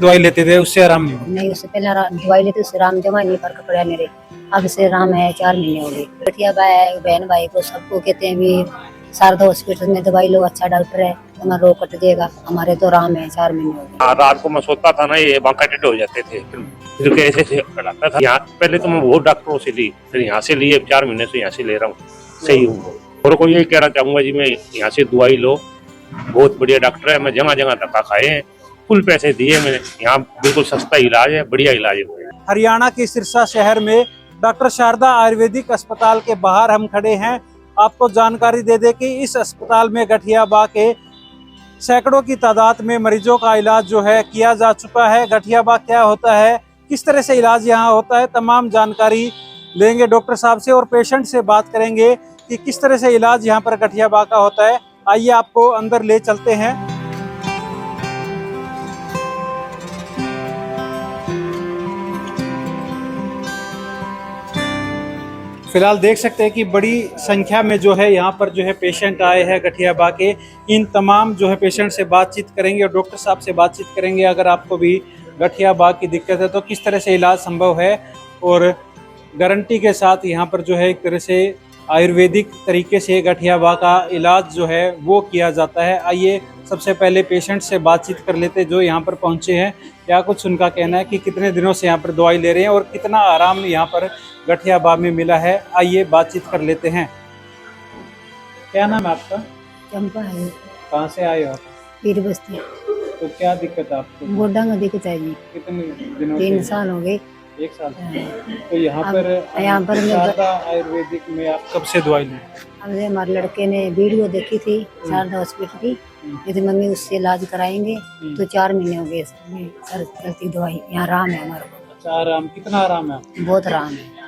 दवाई लेते थे उससे आराम नहीं हुआ? नहीं, उससे पहले दवाई लेते उससे आराम जमा नहीं फर्क पड़ा मेरे। अब से आराम है, 4 महीने हो गए। गठिया बहन भाई को सबको कहते हैं भी शारदा हॉस्पिटल में दवाई लो, अच्छा डॉक्टर है, तुम्हारा रोग कट जाएगा। हमारे तो आराम है, 4 महीने हो गए। रात को मैं सोता था ना, ये बांका टेढ़े हो जाते थे, फिर कैसे से कराता था। यहाँ पहले तो मैं बहुत डॉक्टरों से ली, फिर यहाँ से लिए, 4 महीने से यहाँ से ले रहा हूँ, सही हूँ। और को यही कहना चाहूंगा जी, मैं यहाँ से दवाई लो, बहुत बढ़िया डॉक्टर है। मैं जगह जगह धक्का खाए हैं, फुल पैसे दिए मैंने। यहाँ बिल्कुल सस्ता इलाज है, बढ़िया इलाज है। हरियाणा के सिरसा शहर में डॉक्टर शारदा आयुर्वेदिक अस्पताल के बाहर हम खड़े हैं। आपको जानकारी दे दे कि इस अस्पताल में गठिया बा के सैकड़ों की तादाद में मरीजों का इलाज जो है किया जा चुका है। गठिया बा क्या होता है, किस तरह से इलाज यहाँ होता है, तमाम जानकारी लेंगे डॉक्टर साहब से और पेशेंट से बात करेंगे कि किस तरह से इलाज यहाँ पर गठिया बा का होता है। आइए आपको अंदर ले चलते हैं। फिलहाल देख सकते हैं कि बड़ी संख्या में जो है यहाँ पर जो है पेशेंट आए हैं गठिया बा के। इन तमाम जो है पेशेंट से बातचीत करेंगे और डॉक्टर साहब से बातचीत करेंगे। अगर आपको भी गठिया बा की दिक्कत है तो किस तरह से इलाज संभव है और गारंटी के साथ यहाँ पर जो है एक तरह से आयुर्वेदिक तरीके से गठिया बा का इलाज जो है वो किया जाता है। आइए सबसे पहले पेशेंट से बातचीत कर लेते जो यहाँ पर पहुँचे हैं, क्या कुछ उनका कहना है कि कितने दिनों से यहाँ पर दवाई ले रहे हैं और कितना आराम यहाँ पर गठिया बा में मिला है। आइए बातचीत कर लेते हैं। क्या नाम है आपका? चंपा है। कहाँ से आए हो आप? पीर बस्ती। तो क्या दिक्कत है आपको? गोड्डा में दिक्कत है जी, कितने दिनों 3 से? साल हो गए। 1 साल। तो यहाँ पर मैं शारदा आयुर्वेदिक में आप कब से दवाई ली? अब हमारे लड़के ने वीडियो देखी थी शारदा हॉस्पिटल की, यदि मम्मी उससे इलाज कराएंगे तो 4 महीने हो गए सर चलती दवाई। यहाँ आराम है हमारे को। अच्छा, आराम कितना आराम है आपको? बहुत आराम है।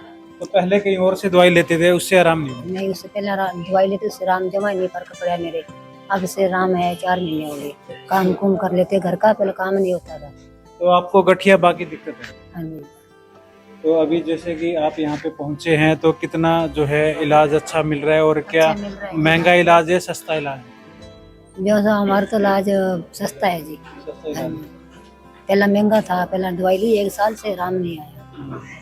तो पहले कहीं और से दवाई लेते थे उससे आराम नहीं हुआ? नहीं, उससे पहले दवाई लेते उससे आराम जमा नहीं फर्क पड़ा मेरे। अब से आराम है, 4 महीने हो गए। काम कुम कर लेते घर का, पहले काम नहीं होता था। तो आपको गठिया बा की दिक्कत है? हाँ जी। तो अभी जैसे कि आप यहाँ पे पहुँचे हैं तो कितना जो है इलाज अच्छा मिल रहा है और क्या अच्छा मिल रहा है। महंगा इलाज है सस्ता इलाज है? जो हमारा तो इलाज सस्ता है जी। सस्ता इलाज। पहला महंगा था, पहला दवाई ली 1 साल से आराम नहीं आया।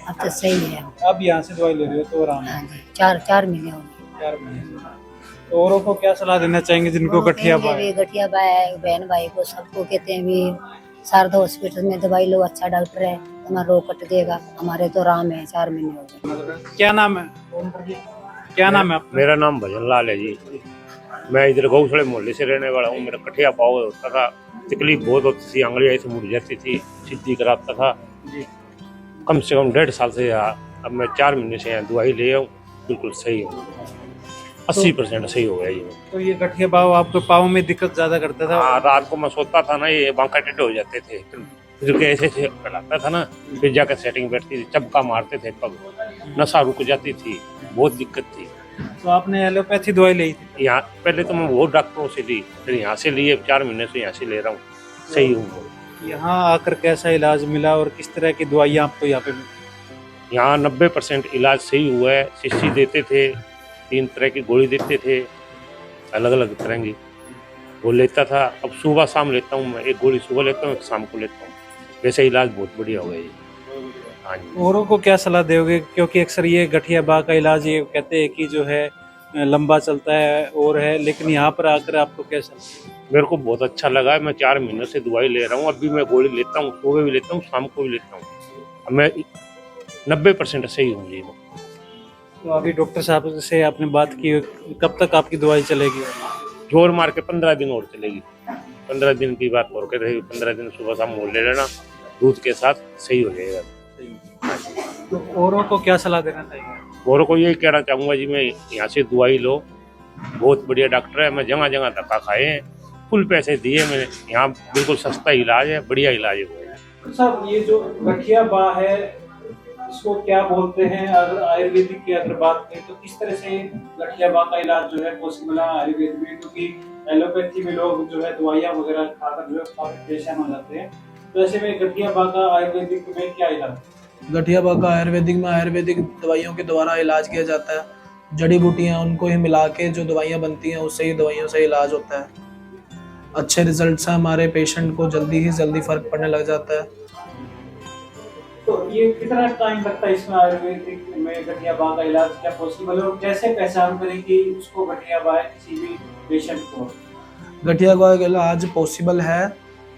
अब तो सही है। अब यहाँ से दवाई ले रहे हो तो आराम है? हाँ जी, 4 महीने हो गए। 4 महीने। तो औरों को क्या सलाह देना चाहेंगे जिनको गठिया बा है? गठिया बहन भाई को सबको कहते हैं भी शारदा हॉस्पिटल में दवाई लो, अच्छा डॉक्टर है, तुम्हारा रोग कट जाएगा। हमारे तो आराम है, 4 महीने हो गए। क्या नाम है? क्या नाम है आपका? मेरा नाम भजन लाल है जी। मैं इधर गौशाले मोहल्ले से रहने वाला हूँ। मेरा गठिया पाव होता था, तकलीफ बहुत होती थी, आंगलियाँ ऐसे मुड़ जाती थी, सीधी कराता था जी। कम से कम 1.5 साल से यहाँ। अब मैं 4 महीने से यहाँ दवाई ले आऊँ, बिल्कुल सही हूँ, 80% सही हो गया जी। तो ये गठिया बाव आपको पाँव में दिक्कत ज्यादा करता था? हाँ, रात को मैं सोता था ना, ये बांका टेढ़े हो जाते थे, फिर कैसे से कराता था ना, फिर जाकर सेटिंग बैठती थी, चपका मारते थे पग, नशा रुक जाती थी, बहुत दिक्कत थी। तो आपने एलोपैथी दवाई ली थी? यहाँ पहले तो मैं बहुत डॉक्टरों से ली, फिर यहाँ से लिए, 4 महीने से यहाँ से ले रहा हूँ, सही हूँ। यहाँ आकर कैसा इलाज मिला और किस तरह की दवाइयाँ आपको यहाँ पे मिली? यहाँ 90% इलाज सही हुआ है। शीशी देते थे, 3 तरह की गोली देते थे, अलग अलग तरह की वो लेता था। अब सुबह शाम लेता हूँ मैं, एक गोली सुबह लेता हूँ, एक शाम को लेता हूँ। वैसे इलाज बहुत बढ़िया हो गया जी। हाँ जी। औरों को क्या सलाह दोगे, क्योंकि अक्सर ये गठिया बा का इलाज ये कहते हैं कि जो है लंबा चलता है और है, लेकिन यहाँ पर आकर आपको कैसा? मेरे को बहुत अच्छा लगा है। मैं 4 महीने से दवाई ले रहा हूँ, अभी मैं गोली लेता हूँ, सुबह भी लेता हूँ, शाम को भी लेता हूँ। अब मैं 90% सही हूँ जी। तो अभी डॉक्टर साहब से आपने बात की, कब तक आपकी दवाई चलेगी? जोर मार के 15 दिन और चलेगी। 15 दिन की बात और के 15 दिन सुबह शाम मोल ले लेना, दूध के साथ सही हो जाएगा। तो औरों को क्या सलाह देना चाहिए? और को यही कहना चाहूँगा जी, मैं यहाँ से दवाई लो, बहुत बढ़िया डॉक्टर है। मैं जगह जगह धक्का खाए हैं, फुल पैसे दिए मैंने। यहाँ बिल्कुल सस्ता इलाज है, बढ़िया इलाज है। साहब, ये जो गठिया बा है इसको क्या बोलते हैं? अगर आयुर्वेदिक की अगर बात करें तो किस तरह से गठिया बा का इलाज जो है पॉसिबल है आयुर्वेद में? क्योंकि एलोपैथी में लोग जो है दवाइयाँ वगैरह खाकर जो है काफी परेशान हो जाते हैं, तो ऐसे में गठिया बा का आयुर्वेदिक में क्या इलाज? गठिया बा का आयुर्वेदिक दवाइयों के द्वारा इलाज किया जाता है। जड़ी बूटियां उनको ही मिला के जो दवाइयां बनती हैं उससे ही दवाइयों से इलाज होता है। अच्छे रिजल्ट्स हैं हमारे, पेशेंट को जल्दी ही जल्दी फर्क पड़ने लग जाता है। तो ये कितना टाइम लगता है इसमें आयुर्वेदिक में गठिया बात का इलाज क्या पॉसिबल है और कैसे पहचान करें कि उसको गठिया बात है किसी भी पेशेंट को? गठिया का इलाज पॉसिबल है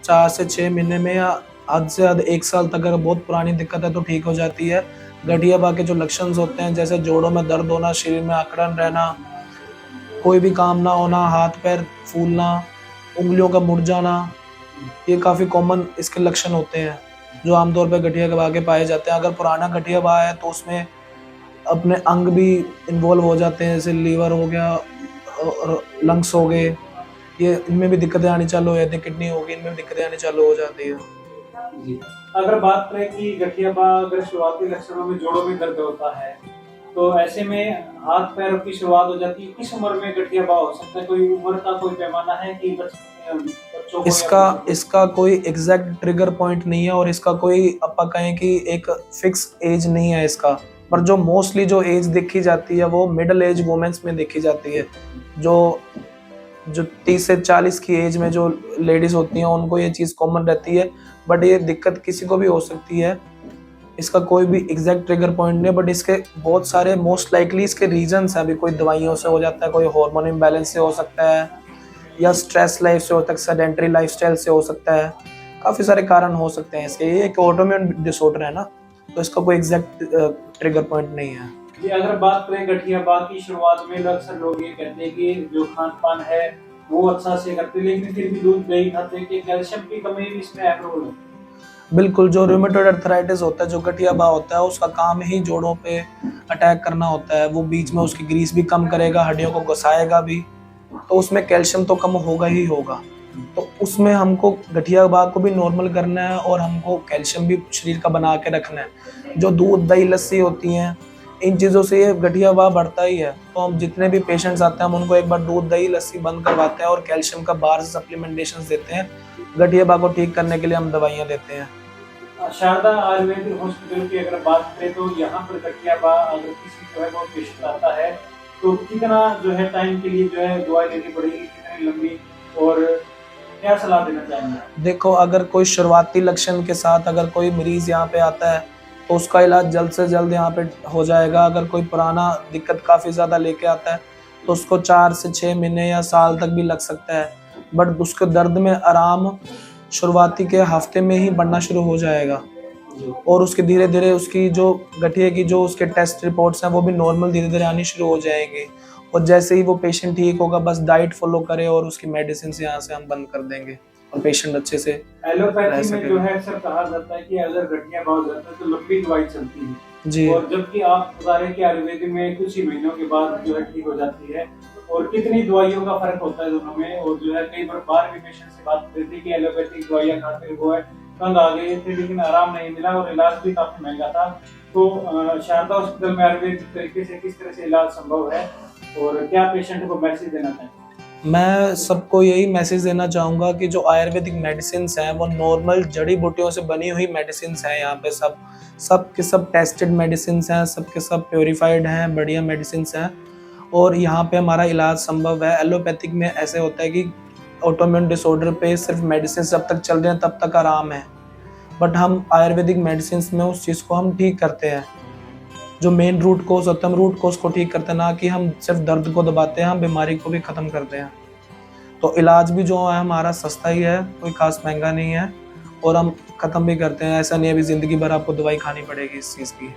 4 से 6 महीने में, या हद से हद 1 साल तक। अगर बहुत पुरानी दिक्कत है तो ठीक हो जाती है। गठिया बा के जो लक्षण होते हैं, जैसे जोड़ों में दर्द होना, शरीर में अकड़न रहना, कोई भी काम ना होना, हाथ पैर फूलना, उंगलियों का मुड़ जाना, ये काफ़ी कॉमन इसके लक्षण होते हैं जो आमतौर पर गठिया के बा के पाए जाते हैं। अगर पुराना गठिया बा है तो उसमें अपने अंग भी इन्वॉल्व हो जाते हैं, जैसे लीवर हो गया और लंग्स हो गए, ये इनमें भी दिक्कतें आनी चालू हो जाती है, किडनी होगी, इनमें भी दिक्कतें आनी चालू हो जाती है। जी। अगर बात करें कि गठिया बा अगर शुरुआती लक्षणों में जोड़ों में दर्द होता है तो ऐसे में हाथ पैरों की शुरुआत हो जाती है, किस उम्र में गठिया बा हो सकता है? कोई उम्र का कोई पैमाना है कि बच्चों को इसका कोई एग्जैक्ट ट्रिगर पॉइंट नहीं है, और इसका कोई अपा कहें कि एक फिक्स एज नहीं है इसका। पर जो मोस्टली जो एज देखी जाती है वो मिडिल एज वुमेन्स में देखी जाती है। जो 30 से 40 की एज में जो लेडीज होती हैं उनको ये चीज़ कॉमन रहती है, बट ये दिक्कत किसी को भी हो सकती है। इसका कोई भी एग्जैक्ट ट्रिगर पॉइंट नहीं है, बट इसके बहुत सारे मोस्ट लाइकली इसके रीजंस हैं। अभी कोई दवाइयों से हो जाता है, कोई हार्मोन इम्बैलेंस से हो सकता है, या स्ट्रेस लाइफ से हो सकता है, सेडेंटरी लाइफस्टाइल से हो सकता है। काफ़ी सारे कारण हो सकते हैं इसके। ये एक ऑटोइम्यून डिसऑर्डर है ना, तो इसका कोई एग्जैक्ट ट्रिगर पॉइंट नहीं है। जी, अगर बात करें गठिया बा की शुरुआत में अक्सर लोग ये कहते हैं कि जो खान पान है वो अच्छा से करते, लेकिन फिर भी दूध दही खाते हैं कि कैल्शियम की कमी भी इसमें अहम रोल है। बिल्कुल, जो रूमेटॉइड अर्थराइटिस होता है, जो गठिया बा होता है, उसका काम ही जोड़ों पे अटैक करना होता है। वो बीच में उसकी ग्रीस भी कम करेगा, हड्डियों को घसाएगा भी, तो उसमें कैल्शियम तो कम होगा ही होगा। तो उसमें हमको गठिया बा को भी नॉर्मल करना है और हमको कैल्शियम भी शरीर का बना के रखना है। जो दूध दही लस्सी होती हैं, इन चीज़ों से ये गठिया बा बढ़ता ही है। तो हम जितने भी पेशेंट्स आते हैं हम उनको एक बार दूध दही लस्सी बंद करवाते हैं और कैल्शियम का बाहर से सप्लीमेंटेशन देते हैं। गठिया बा को ठीक करने के लिए हम दवाइयाँ देते हैं। शारदा आयुर्वेदिक हॉस्पिटल की अगर बात करें तो यहाँ पर गठिया बा अगर किसी जो है वो पेशेंट आता है तो कितना जो है टाइम के लिए जो है दवाई लेनी पड़ेगी, कितनी लंबी, और क्या सलाह देना चाहेंगे? देखो, अगर कोई शुरुआती लक्षण के साथ अगर कोई मरीज यहाँ पे आता है तो उसका इलाज जल्द से जल्द यहाँ पे हो जाएगा। अगर कोई पुराना दिक्कत काफ़ी ज़्यादा लेके आता है तो उसको 4 से 6 महीने या साल तक भी लग सकता है, बट उसके दर्द में आराम शुरुआती के हफ्ते में ही बढ़ना शुरू हो जाएगा। और उसके धीरे धीरे उसकी जो गठिया की जो उसके टेस्ट रिपोर्ट्स हैं वो भी नॉर्मल धीरे धीरे आनी शुरू हो जाएंगी। और जैसे ही वो पेशेंट ठीक होगा, बस डाइट फॉलो करे और उसकी मेडिसिन यहाँ से हम बंद कर देंगे और पेशेंट अच्छे से एलोपैथी में जो है अक्सर कहा जाता है कि अगर गठिया बा हो जाता है तो लंबी दवाई चलती है जी। और जबकि आप बता रहे हैं कि आयुर्वेदिक में कुछ ही महीनों के बाद जो है ठीक हो जाती है, और कितनी दवाइयों का फर्क होता है दोनों में। और जो है कई बार भी पेशेंट से बात करते कि एलोपैथिक दवाइयाँ खाते हुए तंग आ गए थे लेकिन आराम नहीं मिला और इलाज भी काफी महंगा था। तो शारदा हॉस्पिटल में आयुर्वेदिक तरीके से किस तरह से इलाज संभव है और क्या पेशेंट को मैसेज देना चाहिए? मैं सबको यही मैसेज देना चाहूँगा कि जो आयुर्वेदिक मेडिसिन हैं वो नॉर्मल जड़ी बूटियों से बनी हुई मेडिसिन हैं। यहाँ पे सब के सब टेस्टेड मेडिसिन हैं, सब के सब प्योरीफाइड हैं, बढ़िया मेडिसिन हैं, और यहाँ पे हमारा इलाज संभव है। एलोपैथिक में ऐसे होता है कि ऑटोइम्यून डिसऑर्डर पे सिर्फ मेडिसिन जब तक चल रहे हैं तब तक आराम है, बट हम आयुर्वेदिक मेडिसिन में उस चीज़ को हम ठीक करते हैं। जो मेन रूट कोज होता है हम रूट कोज को ठीक करते हैं, ना कि हम सिर्फ दर्द को दबाते हैं, हम बीमारी को भी ख़त्म करते हैं। तो इलाज भी जो है हमारा सस्ता ही है, कोई खास महंगा नहीं है, और हम ख़त्म भी करते हैं। ऐसा नहीं है अभी ज़िंदगी भर आपको दवाई खानी पड़ेगी इस चीज़ की।